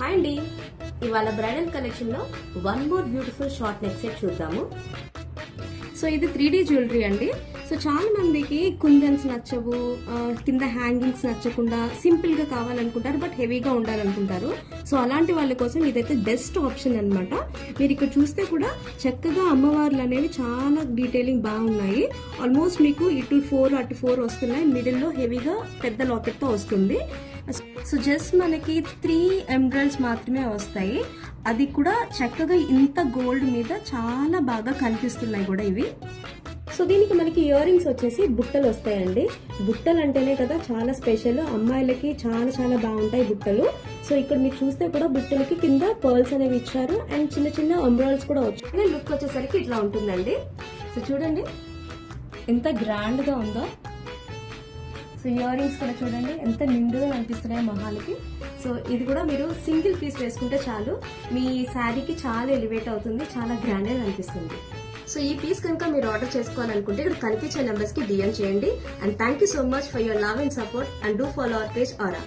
Hi అండి, ఇవాళ bridal collection లో one more beautiful short neck set చూద్దాము. సో ఇది 3D జ్యువెలరీ అండి. సో చాలా మందికి కుందన్స్ నచ్చవు, కింద హ్యాంగింగ్స్ నచ్చకుండా సింపుల్ గా కావాలనుకుంటారు, బట్ హెవీగా ఉండాలనుకుంటారు. సో అలాంటి వాళ్ళ కోసం ఇదైతే బెస్ట్ ఆప్షన్ అన్నమాట. మీరు ఇక్కడ చూస్తే కూడా చక్కగా అమ్మవార్లు అనేవి చాలా డీటెయిలింగ్ బాగున్నాయి. ఆల్మోస్ట్ మీకు ఇటు 4 అటు 4 వస్తున్నాయి. మిడిల్ లో హెవీగా పెద్ద లాకెట్ తో వస్తుంది. సో జస్ట్ మనకి 3 ఎమరాల్డ్స్ మాత్రమే వస్తాయి. అది కూడా చక్కగా ఇంత గోల్డ్ మీద చాలా బాగా కనిపిస్తున్నాయి కూడా ఇవి. సో దీనికి మనకి ఇయర్ రింగ్స్ వచ్చేసి బుట్టలు వస్తాయండి. బుట్టలు అంటేనే కదా చాలా స్పెషల్, అమ్మాయిలకి చాలా చాలా బాగుంటాయి బుట్టలు. సో ఇక్కడ మీరు చూస్తే కూడా బుట్టలకి కింద పర్ల్స్ అనేవి ఇచ్చారు అండ్ చిన్న చిన్న ఎమరాల్డ్స్ కూడా వచ్చాయి. లుక్ వచ్చేసరికి ఇట్లా ఉంటుందండి. సో చూడండి ఎంత గ్రాండ్ గా ఉందో. సో ఇయర్ రింగ్స్ కూడా చూడండి ఎంత నిండుగా కనిపిస్తున్నాయి మొహాలకి. సో ఇది కూడా మీరు సింగిల్ పీస్ వేసుకుంటే చాలు, మీ శారీకి చాలా ఎలివేట్ అవుతుంది, చాలా గ్రాండ్ గా కనిపిస్తుంది. సో ఈ పీస్ కనుక మీరు ఆర్డర్ చేసుకోవాలనుకుంటే ఇక్కడ కనిపించే నెంబర్స్ కి డిఎం చేయండి. And thank you so much for your love and support and do follow our page aura.